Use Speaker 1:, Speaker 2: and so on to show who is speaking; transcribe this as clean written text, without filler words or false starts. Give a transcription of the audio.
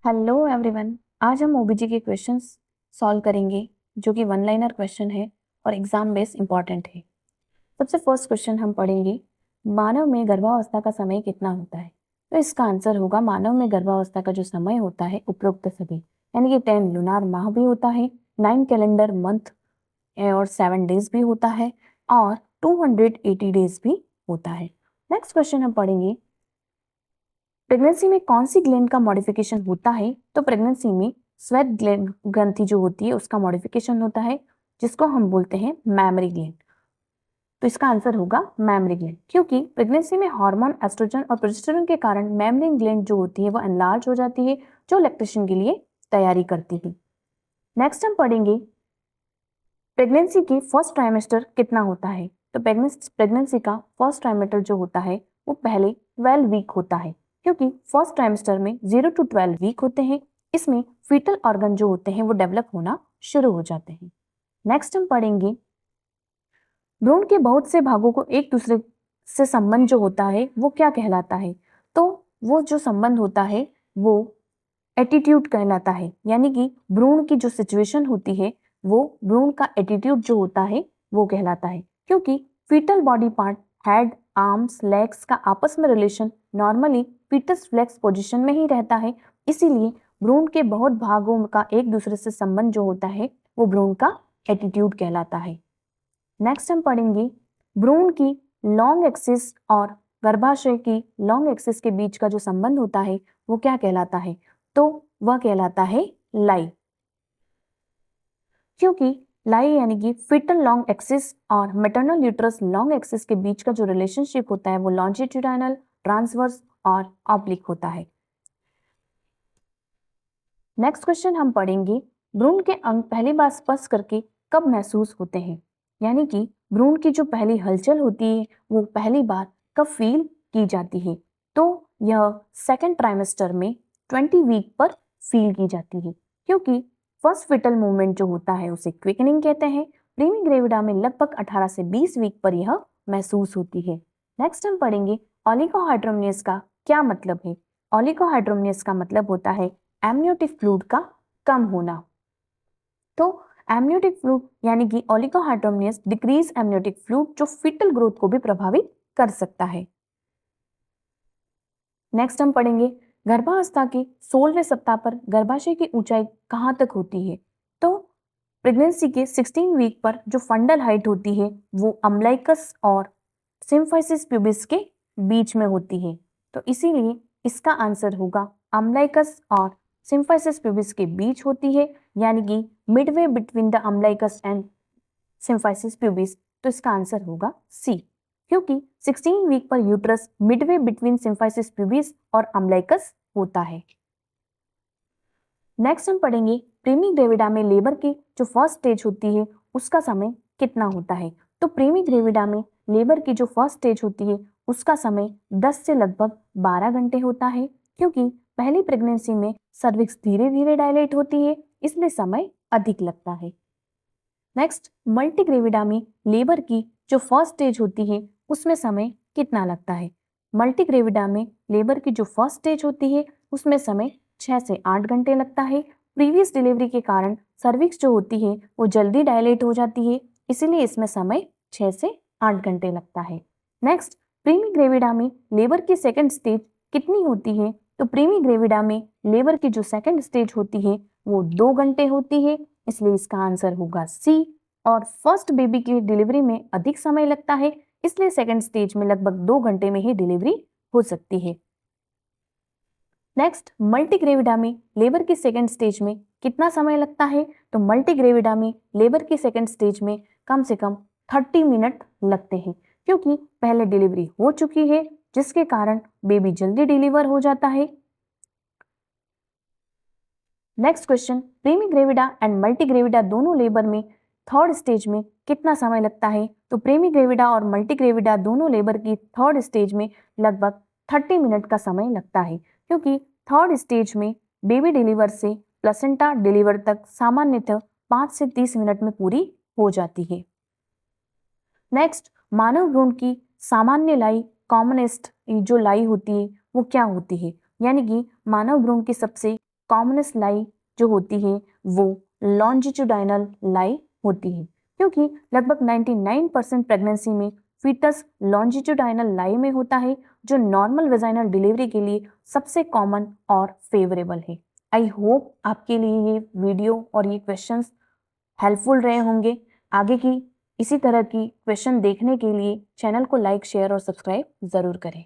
Speaker 1: Hello everyone. आज हम ओबीजी के क्वेश्चंस सॉल्व करेंगे जो कि वन लाइनर क्वेश्चन है और एग्जाम बेस इंपॉर्टेंट है। सबसे फर्स्ट क्वेश्चन हम पढ़ेंगे, मानव में गर्भावस्था का समय कितना होता है। तो इसका आंसर होगा, मानव में गर्भावस्था का जो समय होता है उपरोक्त सभी यानी कि 10 लुनार माह भी होता है, 9 कैलेंडर मंथ और 7 डेज भी होता है और 280 डेज भी होता है। नेक्स्ट क्वेश्चन हम पढ़ेंगे, प्रेगनेंसी में कौन सी ग्लैंड का मॉडिफिकेशन होता है। तो प्रेगनेंसी में श्वेत ग्रंथि जो होती है उसका मॉडिफिकेशन होता है, जिसको हम बोलते हैं मैमरी ग्लैंड। तो इसका आंसर होगा मैमरी ग्लैंड, क्योंकि प्रेगनेंसी में हार्मोन एस्ट्रोजन और प्रोजेस्टेरोन के कारण मैमरी ग्लैंड जो होती है वो एनलार्ज हो जाती है, जो लैक्टेशन के लिए तैयारी करती है। नेक्स्ट हम पढ़ेंगे, प्रेगनेंसी की फर्स्ट ट्राइमेस्टर कितना होता है। तो प्रेगनेंसी का फर्स्ट ट्राइमेस्टर जो होता है वो पहले 12 वीक होता है, क्योंकि फर्स्ट ट्राइमेस्टर में 0 to 12 वीक होते हैं। इसमें फीटल ऑर्गन जो होते हैं वो डेवलप होना शुरू हो जाते हैं। नेक्स्ट हम पढ़ेंगे, भ्रूण के बहुत से भागों को एक दूसरे से संबंध जो होता है वो क्या कहलाता है। तो वो जो संबंध होता है वो एटीट्यूड कहलाता है, यानी कि भ्रूण की जो सिचुएशन होती है वो भ्रूण का एटीट्यूड जो होता है वो कहलाता है, क्योंकि fetal body part head arms legs का आपस में relation normally fetus flex position में ही रहता है। इसीलिए भ्रूण के बहुत भागों का एक दूसरे से संबंध जो होता है वो भ्रूण का एटीट्यूड कहलाता है। नेक्स्ट हम पढ़ेंगे, भ्रूण की लॉन्ग एक्सिस और गर्भाशय की लॉन्ग एक्सिस के बीच का जो संबंध होता है वो क्या कहलाता है। तो वह कहलाता है लाई, क्योंकि लाई यानी कि फिटल लॉन्ग एक्सिस और मैटरनल यूट्रस लॉन्ग एक्सिस के बीच का जो रिलेशनशिप होता है वो लॉन्जिट्यूडाइनल, ट्रांसवर्स और ऑब्लिक होता है। नेक्स्ट क्वेश्चन हम पढ़ेंगे, भ्रूण के अंग पहली बार स्पर्श करके कब महसूस होते हैं, यानी कि भ्रूण की जो पहली हलचल होती है वो पहली बार कब फील की जाती है। तो यह सेकेंड ट्राइमेस्टर में 20 वीक पर फील की जाती है, क्योंकि फर्स्ट फिटल मूवमेंट जो होता है उसे क्विकनिंग कहते हैं। प्रीमी ग्रेविडा में लगभग 18 से 20 वीक पर यह महसूस होती है। नेक्स्ट हम पढ़ेंगे, ओलिगोहाइड्रोमनियस का क्या मतलब है। ओलिगोहाइड्रोमनियस का मतलब होता है एमनियोटिक फ्लूइड का कम होना। तो एमनियोटिक फ्लूइड यानी कि ओलिगोहाइड्रोमनियस डिक्रीज एमनियोटिक फ्लूइड जो फीटल ग्रोथ को भी प्रभावित कर सकता है। नेक्स्ट हम पढ़ेंगे, गर्भावस्था के 16वें सप्ताह पर गर्भाशय की ऊंचाई कहां तक होती है। तो प्रेगनेंसी के 16 वीक पर जो फंडल हाइट होती है वो अम्बलाइकस और सिम्फाइसिस प्यूबिस के बीच में होती है। तो इसीलिए इसका आंसर होगा अम्बलाइकस और सिम्फाइसिस प्यूबिस के बीच होती है, यानी कि Midway between the umbilicus and symphysis pubis. तो इसका आंसर होगा सी, क्योंकि 16 वीक पर uterus Midway between symphysis pubis और अम्बलाइकस होता है। नेक्स्ट हम पढ़ेंगे, प्रीमी ग्रेविडा में लेबर की जो फर्स्ट स्टेज होती है उसका समय कितना होता है। तो प्रीमी ग्रेविडा में लेबर की जो फर्स्ट स्टेज होती है उसका समय 10 से लगभग 12 घंटे होता है, क्योंकि पहली प्रेगनेंसी में सर्विक्स धीरे धीरे डायलेट होती है, इसलिए समय अधिक लगता है। नेक्स्ट, मल्टीग्रेविडा में लेबर की जो फर्स्ट स्टेज होती है उसमें समय कितना लगता है। मल्टीग्रेविडा में लेबर की जो फर्स्ट स्टेज होती है उसमें समय 6 से 8 घंटे लगता है। प्रीवियस डिलीवरी के कारण सर्विक्स जो होती है वो जल्दी डायलेट हो जाती है, इसीलिए इसमें समय 6 से 8 घंटे लगता है। नेक्स्ट, प्रीमी ग्रेविडा में लेबर की सेकेंड स्टेज कितनी होती है। तो प्रीमी ग्रेविडा में लेबर की जो सेकेंड स्टेज होती है वो 2 घंटे होती है, इसलिए इसका आंसर होगा सी। और फर्स्ट बेबी की डिलीवरी में अधिक समय लगता है, इसलिए सेकेंड स्टेज में लगभग 2 घंटे में ही डिलीवरी हो सकती है। नेक्स्ट, मल्टीग्रेविडा में लेबर की सेकेंड स्टेज में कितना समय लगता है। तो मल्टीग्रेविडा में लेबर की सेकेंड स्टेज में कम से कम 30 मिनट लगते हैं, क्योंकि पहले डिलीवरी हो चुकी है जिसके कारण बेबी जल्दी डिलीवर हो जाता है। Next question, primigravida and multigravida दोनों लेबर में थर्ड स्टेज में कितना समय लगता है। तो प्रीमी ग्रेविडा और मल्टीग्रेविडा दोनों लेबर की थर्ड स्टेज में लगभग 30 मिनट का समय लगता है, क्योंकि थर्ड स्टेज में बेबी डिलीवर से प्लेसेंटा डिलीवर तक सामान्यतः 5 से 30 मिनट में पूरी हो जाती है। नेक्स्ट, मानव भ्रूण की सामान्य लाई कॉमनेस्ट जो लाई होती है वो क्या होती है, यानी कि मानव भ्रूण की सबसे कॉमनेस्ट लाई जो होती है वो लॉन्जिट्यूडाइनल लाई होती है, क्योंकि लगभग 99% प्रेगनेंसी में फीटस लॉन्जिट्यूडाइनल लाई में होता है, जो नॉर्मल वेजाइनल डिलीवरी के लिए सबसे कॉमन और फेवरेबल है। आई होप आपके लिए ये वीडियो और ये क्वेश्चंस हेल्पफुल रहे होंगे। आगे की इसी तरह की क्वेश्चन देखने के लिए चैनल को लाइक, शेयर और सब्सक्राइब ज़रूर करें।